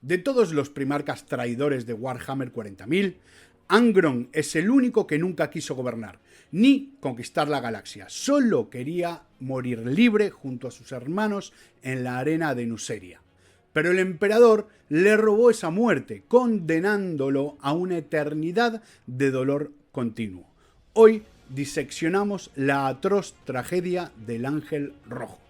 De todos los primarcas traidores de Warhammer 40.000, Angron es el único que nunca quiso gobernar, ni conquistar la galaxia. Solo quería morir libre junto a sus hermanos en la arena de Nuceria. Pero el emperador le robó esa muerte, condenándolo a una eternidad de dolor continuo. Hoy diseccionamos la atroz tragedia del Ángel Rojo.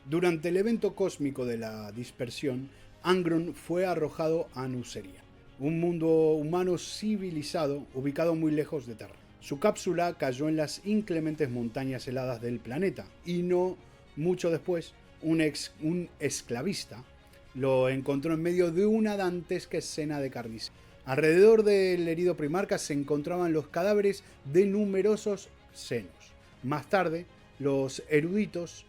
Durante el evento cósmico de la dispersión, Angron fue arrojado a Nuceria, un mundo humano civilizado ubicado muy lejos de Terra. Su cápsula cayó en las inclementes montañas heladas del planeta y no mucho después un esclavista lo encontró en medio de una dantesca escena de carnicería. Alrededor del herido primarca se encontraban los cadáveres de numerosos senos. Más tarde, los eruditos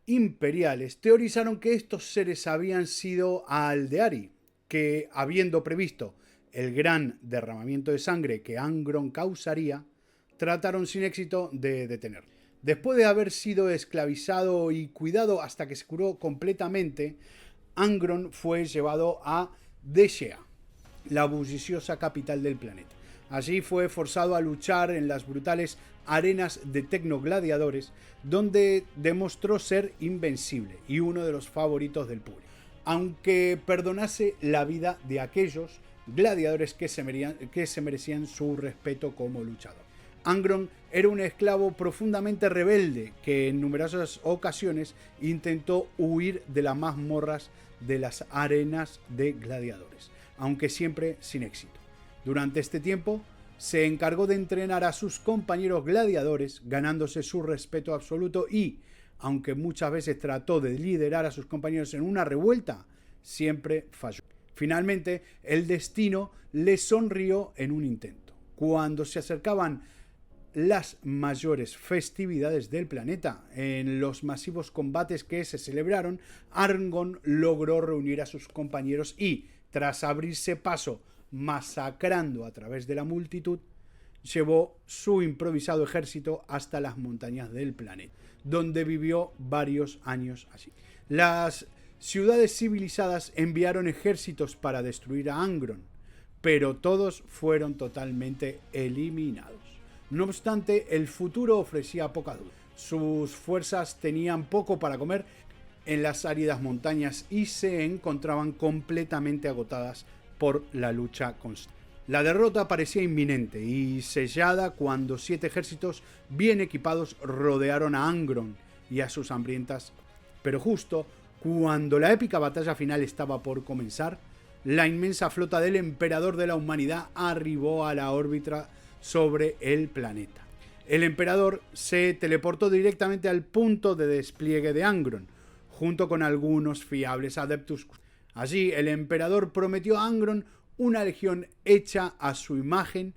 imperiales teorizaron que estos seres habían sido Aldeari, que, habiendo previsto el gran derramamiento de sangre que Angron causaría, trataron sin éxito de detenerlo. Después de haber sido esclavizado y cuidado hasta que se curó completamente, Angron fue llevado a Deshea, la bulliciosa capital del planeta. Allí fue forzado a luchar en las brutales arenas de tecnogladiadores, donde demostró ser invencible y uno de los favoritos del público, aunque perdonase la vida de aquellos gladiadores que se merecían su respeto como luchador. Angron era un esclavo profundamente rebelde que en numerosas ocasiones intentó huir de las mazmorras de las arenas de gladiadores, aunque siempre sin éxito. Durante este tiempo se encargó de entrenar a sus compañeros gladiadores, ganándose su respeto absoluto y, aunque muchas veces trató de liderar a sus compañeros en una revuelta, siempre falló. Finalmente, el destino le sonrió en un intento. Cuando se acercaban las mayores festividades del planeta, en los masivos combates que se celebraron, Angron logró reunir a sus compañeros y, tras abrirse paso masacrando a través de la multitud, llevó su improvisado ejército hasta las montañas del planeta, donde vivió varios años allí. Las ciudades civilizadas enviaron ejércitos para destruir a Angron, pero todos fueron totalmente eliminados. No obstante, el futuro ofrecía poca duda. Sus fuerzas tenían poco para comer en las áridas montañas y se encontraban completamente agotadas por la lucha constante. La derrota parecía inminente y sellada cuando 7 ejércitos bien equipados rodearon a Angron y a sus hambrientas. Pero justo cuando la épica batalla final estaba por comenzar, la inmensa flota del emperador de la humanidad arribó a la órbita sobre el planeta. El emperador se teleportó directamente al punto de despliegue de Angron, junto con algunos fiables adeptus. Allí el emperador prometió a Angron una legión hecha a su imagen,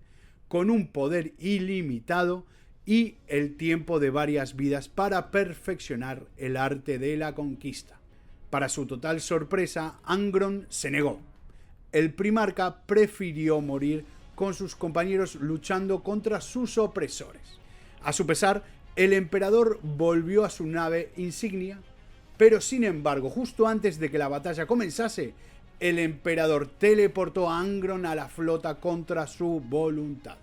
con un poder ilimitado y el tiempo de varias vidas para perfeccionar el arte de la conquista. Para su total sorpresa, Angron se negó. El primarca prefirió morir con sus compañeros luchando contra sus opresores. A su pesar, el emperador volvió a su nave insignia, pero sin embargo, justo antes de que la batalla comenzase, el emperador teleportó a Angron a la flota contra su voluntad.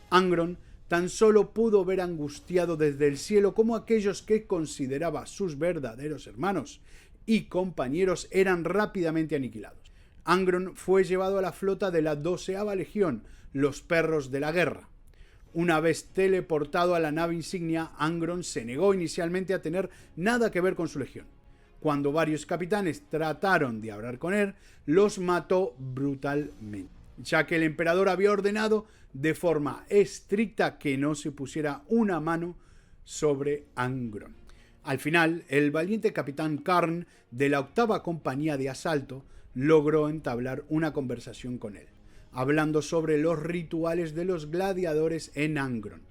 Angron tan solo pudo ver angustiado desde el cielo cómo aquellos que consideraba sus verdaderos hermanos y compañeros eran rápidamente aniquilados. Angron fue llevado a la flota de la 12ª Legión, los Perros de la Guerra. Una vez teleportado a la nave insignia, Angron se negó inicialmente a tener nada que ver con su legión. Cuando varios capitanes trataron de hablar con él, los mató brutalmente, ya que el emperador había ordenado de forma estricta que no se pusiera una mano sobre Angron. Al final, el valiente capitán Karn de la 8ª compañía de asalto logró entablar una conversación con él, hablando sobre los rituales de los gladiadores en Angron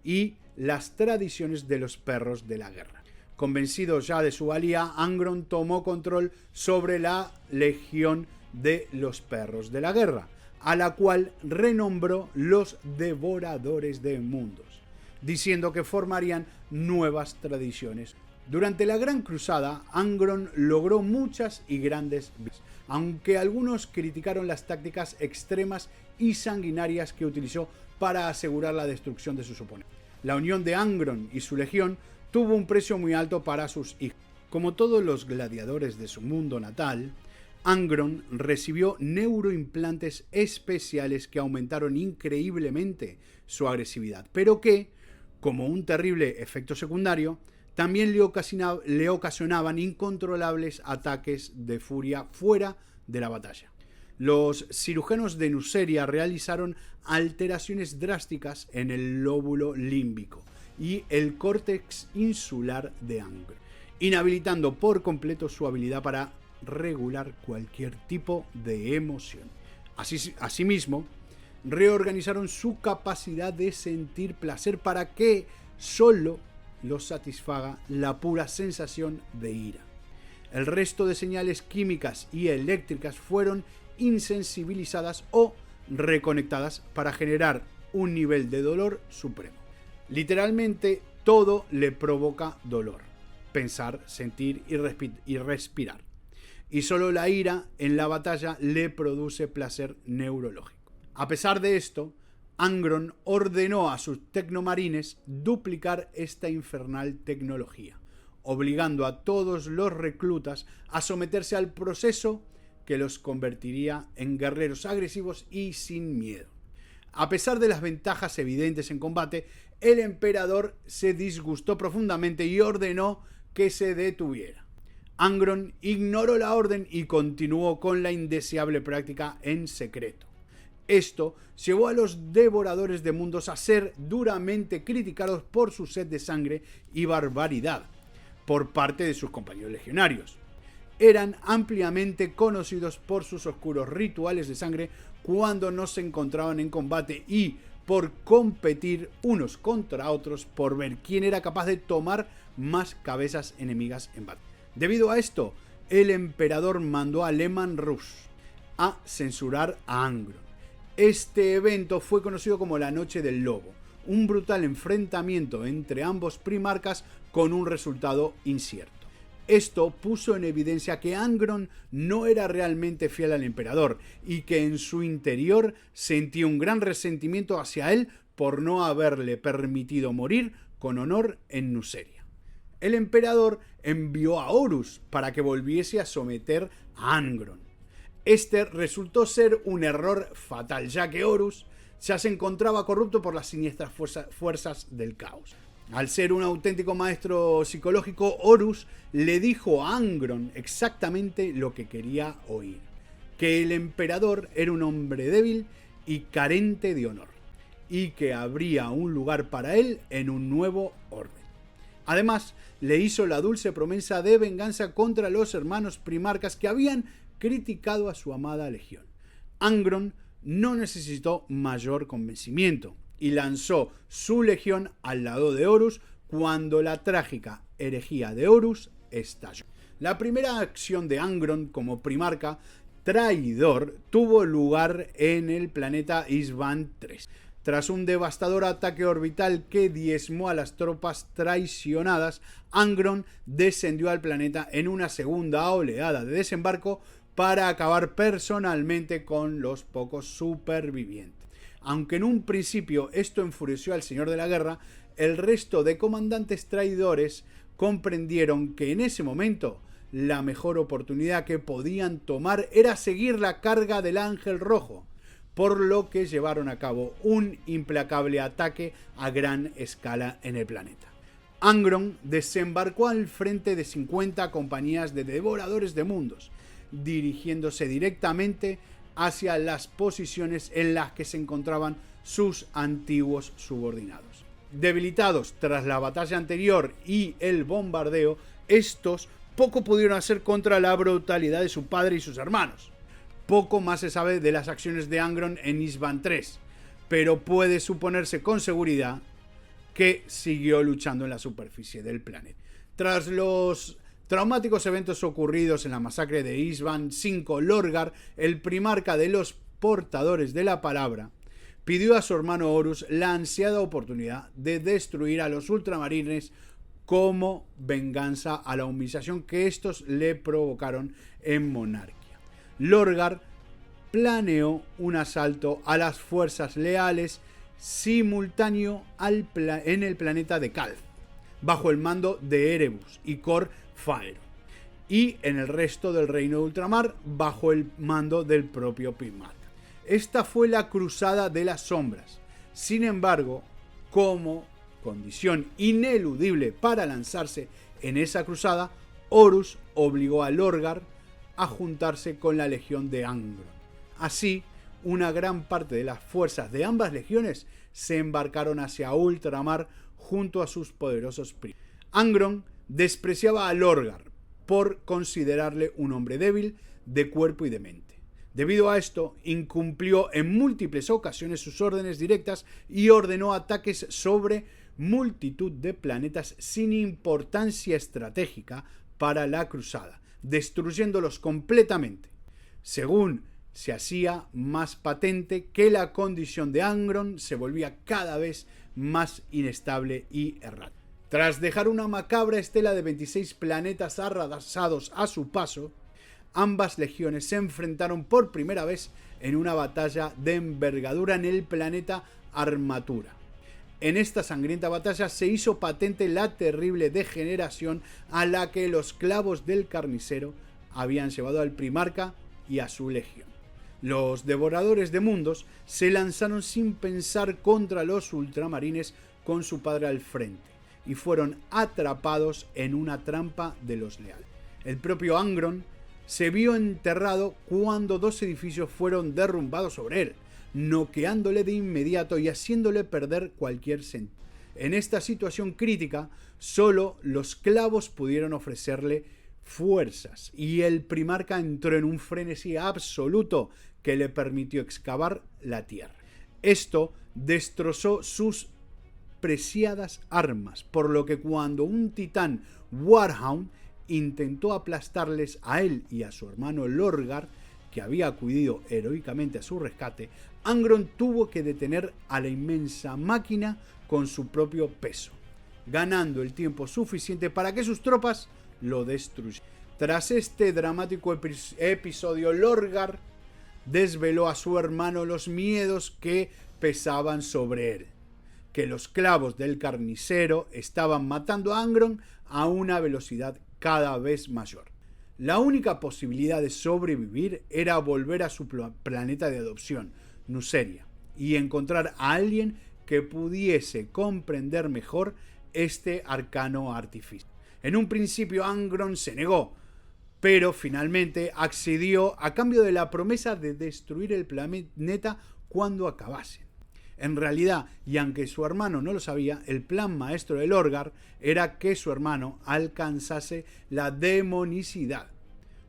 y las tradiciones de los perros de la guerra. Convencido ya de su valía, Angron tomó control sobre la Legión de los Perros de la Guerra, a la cual renombró los Devoradores de Mundos, diciendo que formarían nuevas tradiciones Durante la Gran Cruzada, Angron logró muchas y grandes victorias, aunque algunos criticaron las tácticas extremas y sanguinarias que utilizó para asegurar la destrucción de sus oponentes. La unión de Angron y su legión tuvo un precio muy alto para sus hijos. Como todos los gladiadores de su mundo natal, Angron recibió neuroimplantes especiales que aumentaron increíblemente su agresividad, pero que, como un terrible efecto secundario, también le ocasionaban incontrolables ataques de furia fuera de la batalla. Los cirujanos de Nuceria realizaron alteraciones drásticas en el lóbulo límbico y el córtex insular de Angron, inhabilitando por completo su habilidad para regular cualquier tipo de emoción. Asimismo, reorganizaron su capacidad de sentir placer para que solo los satisfaga la pura sensación de ira. El resto de señales químicas y eléctricas fueron insensibilizadas o reconectadas para generar un nivel de dolor supremo. Literalmente todo le provoca dolor: pensar, sentir y respirar. Y solo la ira en la batalla le produce placer neurológico. A pesar de esto, Angron ordenó a sus tecnomarines duplicar esta infernal tecnología, obligando a todos los reclutas a someterse al proceso que los convertiría en guerreros agresivos y sin miedo. A pesar de las ventajas evidentes en combate, el emperador se disgustó profundamente y ordenó que se detuviera. Angron ignoró la orden y continuó con la indeseable práctica en secreto. Esto llevó a los devoradores de mundos a ser duramente criticados por su sed de sangre y barbaridad por parte de sus compañeros legionarios. Eran ampliamente conocidos por sus oscuros rituales de sangre cuando no se encontraban en combate y por competir unos contra otros por ver quién era capaz de tomar más cabezas enemigas en batalla. Debido a esto, el emperador mandó a Lehman Russ a censurar a Angron. Este evento fue conocido como la Noche del Lobo, un brutal enfrentamiento entre ambos primarcas con un resultado incierto. Esto puso en evidencia que Angron no era realmente fiel al emperador y que en su interior sentía un gran resentimiento hacia él por no haberle permitido morir con honor en Nuceria. El emperador envió a Horus para que volviese a someter a Angron. Este resultó ser un error fatal, ya que Horus ya se encontraba corrupto por las siniestras fuerzas del caos. Al ser un auténtico maestro psicológico, Horus le dijo a Angron exactamente lo que quería oír: que el emperador era un hombre débil y carente de honor, y que habría un lugar para él en un nuevo orden. Además, le hizo la dulce promesa de venganza contra los hermanos primarcas que habían criticado a su amada legión. Angron no necesitó mayor convencimiento y lanzó su legión al lado de Horus cuando la trágica herejía de Horus estalló. La primera acción de Angron como primarca traidor tuvo lugar en el planeta Isban III. Tras un devastador ataque orbital que diezmó a las tropas traicionadas, Angron descendió al planeta en una segunda oleada de desembarco para acabar personalmente con los pocos supervivientes. Aunque en un principio esto enfureció al Señor de la Guerra, el resto de comandantes traidores comprendieron que en ese momento la mejor oportunidad que podían tomar era seguir la carga del Ángel Rojo, por lo que llevaron a cabo un implacable ataque a gran escala en el planeta. Angron desembarcó al frente de 50 compañías de devoradores de mundos, dirigiéndose directamente hacia las posiciones en las que se encontraban sus antiguos subordinados. Debilitados tras la batalla anterior y el bombardeo, estos poco pudieron hacer contra la brutalidad de su padre y sus hermanos. Poco más se sabe de las acciones de Angron en Isban III, pero puede suponerse con seguridad que siguió luchando en la superficie del planeta. Tras los traumáticos eventos ocurridos en la masacre de Isban V, Lorgar, el primarca de los portadores de la palabra, pidió a su hermano Horus la ansiada oportunidad de destruir a los ultramarines como venganza a la humillación que estos le provocaron en Monarquía. Lorgar planeó un asalto a las fuerzas leales simultáneo en el planeta de Calth, bajo el mando de Erebus y Cor Faeron, y en el resto del reino de ultramar bajo el mando del propio Primarca. Esta fue la Cruzada de las Sombras. Sin embargo, como condición ineludible para lanzarse en esa cruzada, Horus obligó a Lorgar a juntarse con la legión de Angron. Así, una gran parte de las fuerzas de ambas legiones se embarcaron hacia ultramar junto a sus poderosos primos. Angron despreciaba a Lorgar por considerarle un hombre débil de cuerpo y de mente. Debido a esto, incumplió en múltiples ocasiones sus órdenes directas y ordenó ataques sobre multitud de planetas sin importancia estratégica para la cruzada, destruyéndolos completamente. Según se hacía más patente que la condición de Angron se volvía cada vez más inestable y errática. Tras dejar una macabra estela de 26 planetas arrasados a su paso, ambas legiones se enfrentaron por primera vez en una batalla de envergadura en el planeta Armatura. En esta sangrienta batalla se hizo patente la terrible degeneración a la que los clavos del carnicero habían llevado al Primarca y a su legión. Los devoradores de mundos se lanzaron sin pensar contra los ultramarines con su padre al frente y fueron atrapados en una trampa de los leales. El propio Angron se vio enterrado cuando 2 edificios fueron derrumbados sobre él, noqueándole de inmediato y haciéndole perder cualquier sentido. En esta situación crítica, solo los clavos pudieron ofrecerle fuerzas y el Primarca entró en un frenesí absoluto que le permitió excavar la tierra. Esto destrozó sus preciadas armas, por lo que cuando un titán Warhound intentó aplastarles a él y a su hermano Lorgar, que había acudido heroicamente a su rescate, Angron tuvo que detener a la inmensa máquina con su propio peso, ganando el tiempo suficiente para que sus tropas lo destruyeran. Tras este dramático episodio, Lorgar desveló a su hermano los miedos que pesaban sobre él, que los clavos del carnicero estaban matando a Angron a una velocidad cada vez mayor. La única posibilidad de sobrevivir era volver a su planeta de adopción, Nuceria, y encontrar a alguien que pudiese comprender mejor este arcano artificio. En un principio Angron se negó, pero finalmente accedió a cambio de la promesa de destruir el planeta cuando acabasen. En realidad, y aunque su hermano no lo sabía, el plan maestro de Lorgar era que su hermano alcanzase la demonicidad,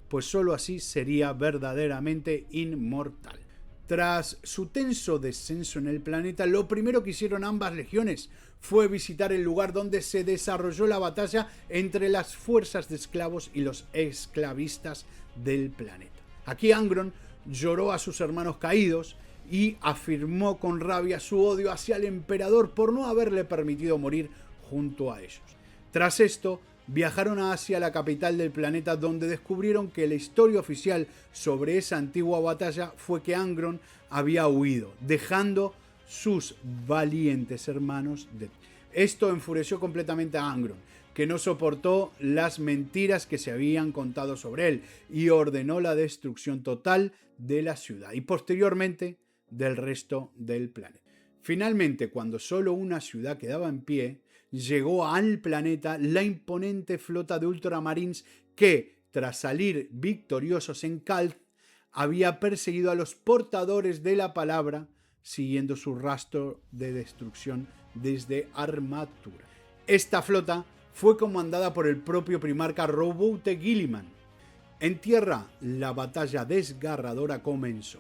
pues sólo así sería verdaderamente inmortal. Tras su tenso descenso en el planeta, lo primero que hicieron ambas legiones fue visitar el lugar donde se desarrolló la batalla entre las fuerzas de esclavos y los esclavistas del planeta. Aquí Angron lloró a sus hermanos caídos y afirmó con rabia su odio hacia el emperador por no haberle permitido morir junto a ellos. Tras esto, viajaron hacia la capital del planeta, donde descubrieron que la historia oficial sobre esa antigua batalla fue que Angron había huido, dejando sus valientes hermanos de... Esto enfureció completamente a Angron, que no soportó las mentiras que se habían contado sobre él y ordenó la destrucción total de la ciudad y posteriormente del resto del planeta. Finalmente, cuando solo una ciudad quedaba en pie, llegó al planeta la imponente flota de ultramarines que, tras salir victoriosos en Calth, había perseguido a los portadores de la palabra, siguiendo su rastro de destrucción desde Armatura. Esta flota fue comandada por el propio Primarca Roboute Guilliman. En tierra, la batalla desgarradora comenzó.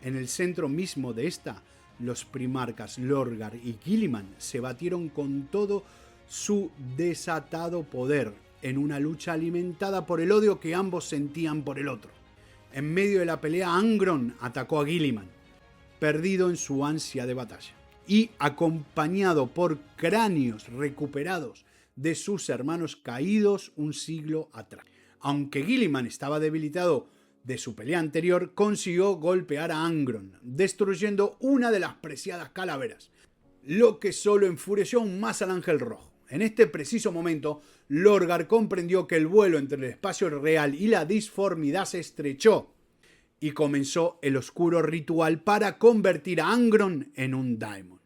En el centro mismo de esta, los primarcas Lorgar y Guilliman se batieron con todo su desatado poder en una lucha alimentada por el odio que ambos sentían por el otro. En medio de la pelea, Angron atacó a Guilliman, perdido en su ansia de batalla, y acompañado por cráneos recuperados de sus hermanos caídos un siglo atrás. Aunque Guilliman estaba debilitado de su pelea anterior, consiguió golpear a Angron, destruyendo una de las preciadas calaveras, lo que solo enfureció aún más al Ángel Rojo. En este preciso momento, Lorgar comprendió que el vuelo entre el espacio real y la disformidad se estrechó y comenzó el oscuro ritual para convertir a Angron en un Daemon.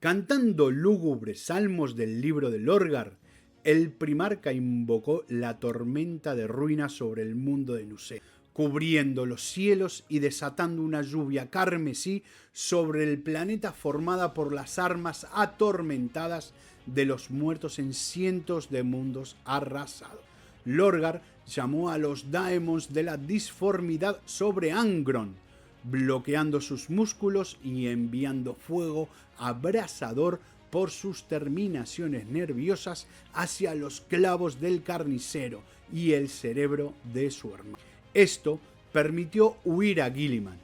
Cantando lúgubres salmos del libro de Lorgar, el primarca invocó la tormenta de ruinas sobre el mundo de Nusera, cubriendo los cielos y desatando una lluvia carmesí sobre el planeta formada por las armas atormentadas de los muertos en cientos de mundos arrasados. Lorgar llamó a los Daemons de la disformidad sobre Angron, bloqueando sus músculos y enviando fuego abrasador por sus terminaciones nerviosas hacia los clavos del carnicero y el cerebro de su hermano. Esto permitió huir a Guilliman,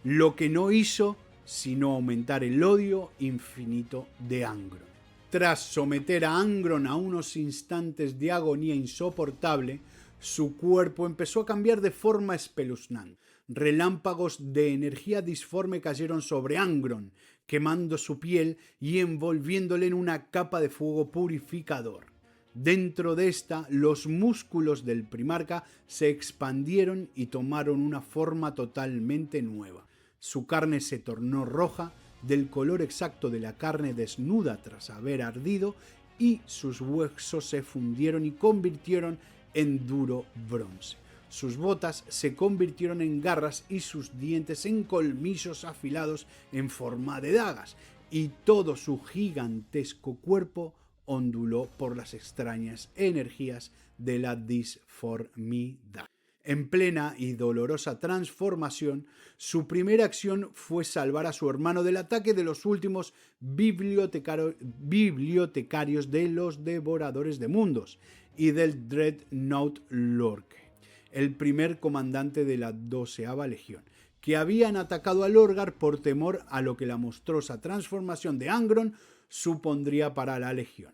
lo que no hizo sino aumentar el odio infinito de Angron. Tras someter a Angron a unos instantes de agonía insoportable, su cuerpo empezó a cambiar de forma espeluznante. Relámpagos de energía disforme cayeron sobre Angron, quemando su piel y envolviéndole en una capa de fuego purificador. Dentro de esta, los músculos del primarca se expandieron y tomaron una forma totalmente nueva. Su carne se tornó roja, del color exacto de la carne desnuda tras haber ardido, y sus huesos se fundieron y convirtieron en duro bronce. Sus botas se convirtieron en garras y sus dientes en colmillos afilados en forma de dagas, y todo su gigantesco cuerpo onduló por las extrañas energías de la disformidad. En plena y dolorosa transformación, su primera acción fue salvar a su hermano del ataque de los últimos bibliotecarios de los Devoradores de Mundos y del Dreadnought Lorque, el primer comandante de la 12ª Legión, que habían atacado a Lorgar por temor a lo que la monstruosa transformación de Angron supondría para la Legión.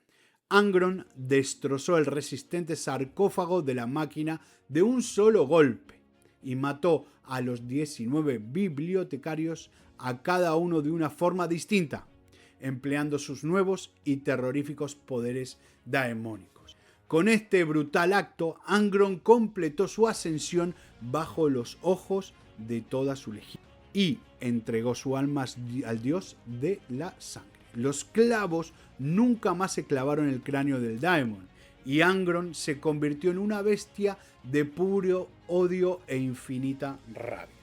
Angron destrozó el resistente sarcófago de la máquina de un solo golpe y mató a los 19 bibliotecarios, a cada uno de una forma distinta, empleando sus nuevos y terroríficos poderes daemónicos. Con este brutal acto, Angron completó su ascensión bajo los ojos de toda su legión y entregó su alma al dios de la sangre. Los clavos nunca más se clavaron en el cráneo del Daemon, y Angron se convirtió en una bestia de puro odio e infinita rabia.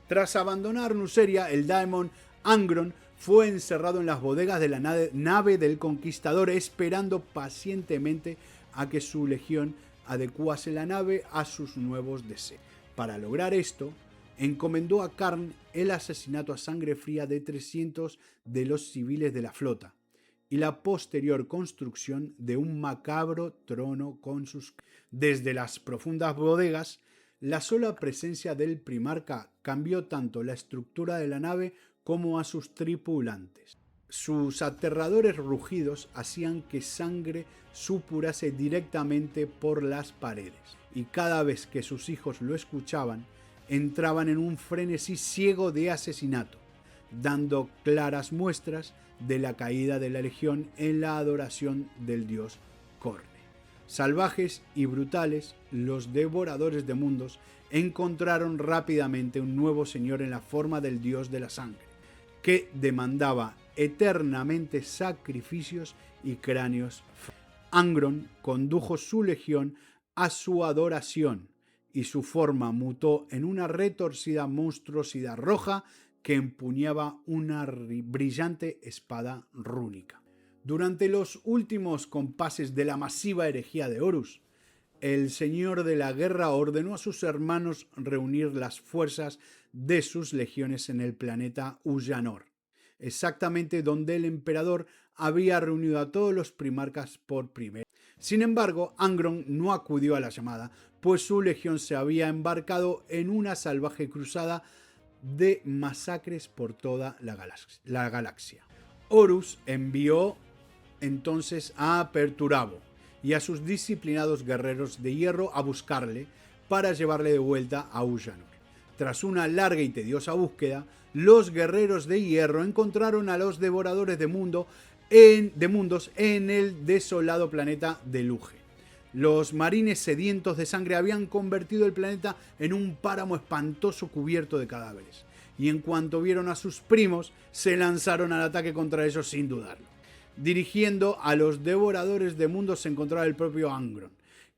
Tras abandonar Nuceria, el Daemon Angron fue encerrado en las bodegas de la nave del Conquistador, esperando pacientemente a que su legión adecuase la nave a sus nuevos deseos. Para lograr esto, encomendó a Karn el asesinato a sangre fría de 300 de los civiles de la flota y la posterior construcción de un macabro trono con sus... Desde las profundas bodegas, la sola presencia del primarca cambió tanto la estructura de la nave como a sus tripulantes. Sus aterradores rugidos hacían que sangre supurase directamente por las paredes, y cada vez que sus hijos lo escuchaban, entraban en un frenesí ciego de asesinato, dando claras muestras de la caída de la legión en la adoración del dios Khorne. Salvajes y brutales, los devoradores de mundos encontraron rápidamente un nuevo señor en la forma del dios de la sangre, que demandaba eternamente sacrificios y cráneos. Angron condujo su legión a su adoración, y su forma mutó en una retorcida monstruosidad roja que empuñaba una brillante espada rúnica. Durante los últimos compases de la masiva herejía de Horus, el señor de la guerra ordenó a sus hermanos reunir las fuerzas de sus legiones en el planeta Ullanor, exactamente donde el emperador había reunido a todos los primarcas por primera vez. Sin embargo, Angron no acudió a la llamada, pues su legión se había embarcado en una salvaje cruzada de masacres por toda la galaxia. Horus envió entonces a Perturabo y a sus disciplinados guerreros de hierro a buscarle para llevarle de vuelta a Ullanor. Tras una larga y tediosa búsqueda, los guerreros de hierro encontraron a los devoradores de mundos en el desolado planeta de Luge. Los marines sedientos de sangre habían convertido el planeta en un páramo espantoso cubierto de cadáveres, y en cuanto vieron a sus primos, se lanzaron al ataque contra ellos sin dudarlo. Dirigiendo a los devoradores de mundos se encontraba el propio Angron,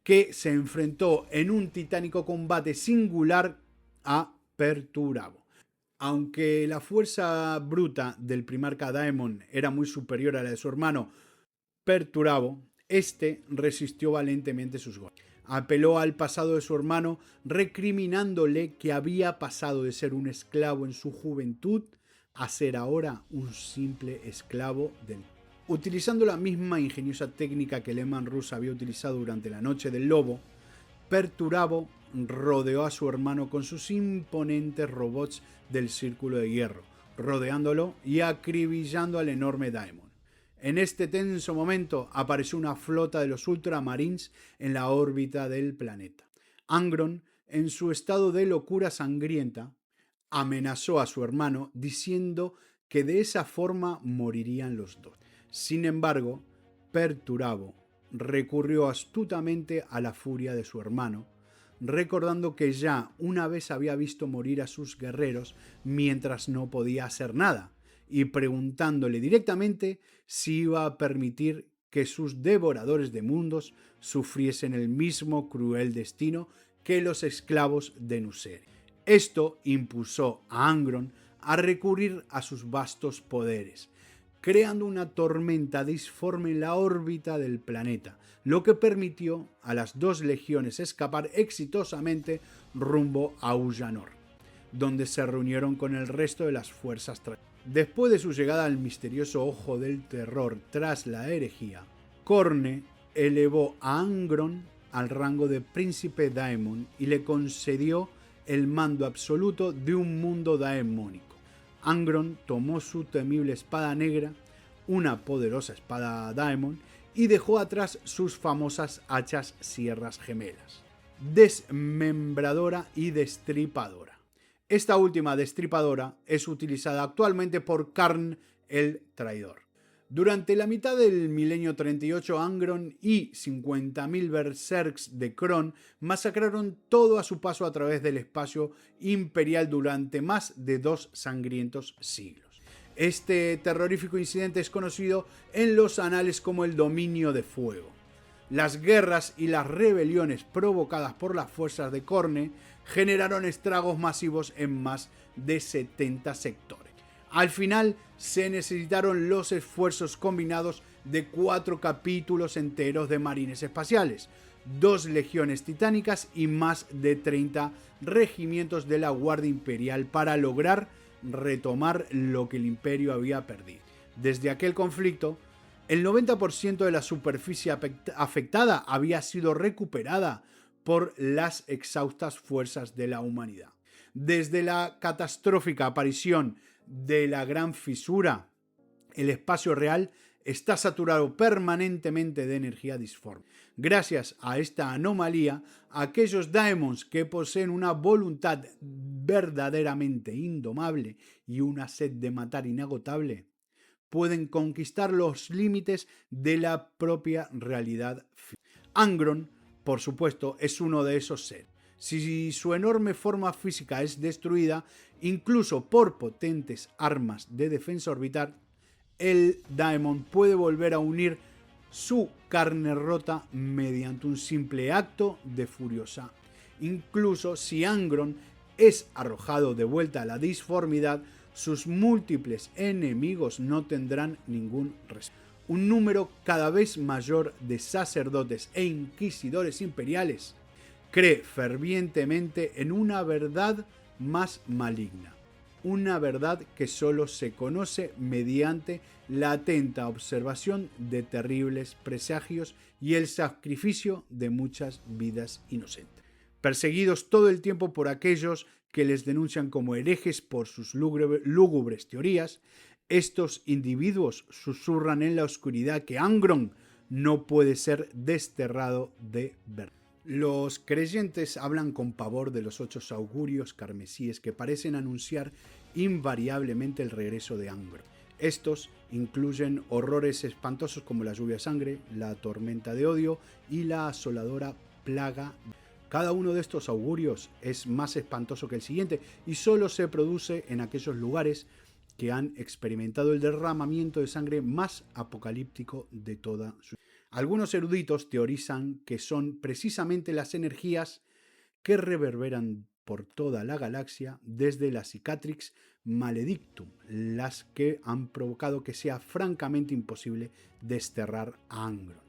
que se enfrentó en un titánico combate singular a Perturabo. Aunque la fuerza bruta del primarca Daemon era muy superior a la de su hermano Perturabo, este resistió valentemente sus golpes. Apeló al pasado de su hermano, recriminándole que había pasado de ser un esclavo en su juventud a ser ahora un simple esclavo del... Utilizando la misma ingeniosa técnica que Leman Russ había utilizado durante la Noche del Lobo, Perturabo rodeó a su hermano con sus imponentes robots del Círculo de Hierro, rodeándolo y acribillando al enorme Daemon. En este tenso momento apareció una flota de los Ultramarines en la órbita del planeta. Angron, en su estado de locura sangrienta, amenazó a su hermano diciendo que de esa forma morirían los dos. Sin embargo, Perturabo recurrió astutamente a la furia de su hermano, recordando que ya una vez había visto morir a sus guerreros mientras no podía hacer nada, y preguntándole directamente si iba a permitir que sus devoradores de mundos sufriesen el mismo cruel destino que los esclavos de Nusere. Esto impulsó a Angron a recurrir a sus vastos poderes, creando una tormenta disforme en la órbita del planeta, lo que permitió a las dos legiones escapar exitosamente rumbo a Ullanor, donde se reunieron con el resto de las fuerzas traidores. Después de su llegada al misterioso Ojo del Terror tras la herejía, Khorne elevó a Angron al rango de príncipe Daemon y le concedió el mando absoluto de un mundo daemónico. Angron tomó su temible espada negra, una poderosa espada Daemon, y dejó atrás sus famosas hachas sierras gemelas, desmembradora y destripadora. Esta última destripadora es utilizada actualmente por Karn el Traidor. Durante la mitad del milenio 38, Angron y 50.000 berserks de Krón masacraron todo a su paso a través del espacio imperial durante más de 2 sangrientos siglos. Este terrorífico incidente es conocido en los anales como el Dominio de Fuego. Las guerras y las rebeliones provocadas por las fuerzas de Khorne generaron estragos masivos en más de 70 sectores. Al final se necesitaron los esfuerzos combinados de 4 capítulos enteros de marines espaciales, 2 legiones titánicas y más de 30 regimientos de la Guardia Imperial para lograr retomar lo que el Imperio había perdido. Desde aquel conflicto, el 90% de la superficie afectada había sido recuperada por las exhaustas fuerzas de la humanidad. Desde la catastrófica aparición de la Gran Fisura, el espacio real está saturado permanentemente de energía disforme. Gracias a esta anomalía, aquellos daemons que poseen una voluntad verdaderamente indomable y una sed de matar inagotable, pueden conquistar los límites de la propia realidad. Angron, por supuesto, es uno de esos seres. Si su enorme forma física es destruida, incluso por potentes armas de defensa orbital, el Daemon puede volver a unir su carne rota mediante un simple acto de furiosa. Incluso si Angron es arrojado de vuelta a la disformidad, sus múltiples enemigos no tendrán ningún respeto. Un número cada vez mayor de sacerdotes e inquisidores imperiales cree fervientemente en una verdad más maligna, una verdad que solo se conoce mediante la atenta observación de terribles presagios y el sacrificio de muchas vidas inocentes. Perseguidos todo el tiempo por aquellos que les denuncian como herejes por sus lúgubres teorías, estos individuos susurran en la oscuridad que Angron no puede ser desterrado de verdad. Los creyentes hablan con pavor de los 8 augurios carmesíes que parecen anunciar invariablemente el regreso de Angron. Estos incluyen horrores espantosos como la lluvia de sangre, la tormenta de odio y la asoladora plaga. Cada uno de estos augurios es más espantoso que el siguiente y solo se produce en aquellos lugares que han experimentado el derramamiento de sangre más apocalíptico de toda su vida. Algunos eruditos teorizan que son precisamente las energías que reverberan por toda la galaxia desde la Cicatrix Maledictum, las que han provocado que sea francamente imposible desterrar a Angron.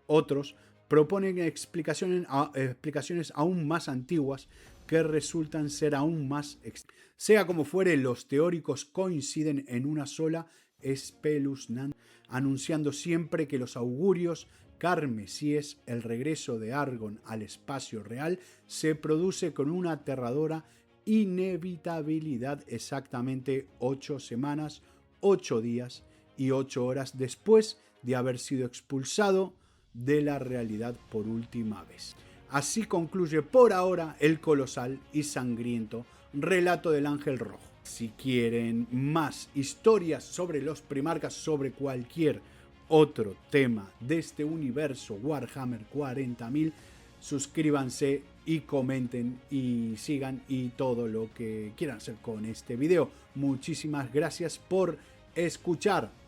Otros proponen explicaciones aún más antiguas que resultan ser aún más extrañas. Sea como fuere, los teóricos coinciden en una sola espeluznante, anunciando siempre que los augurios carmesíes, el regreso de Argon al espacio real, se produce con una aterradora inevitabilidad exactamente 8 semanas, 8 días y 8 horas después de haber sido expulsado de la realidad por última vez. Así concluye por ahora el colosal y sangriento relato del Ángel Rojo. Si quieren más historias sobre los Primarcas, sobre cualquier otro tema de este universo Warhammer 40.000, suscríbanse y comenten y sigan y todo lo que quieran hacer con este video. Muchísimas gracias por escuchar.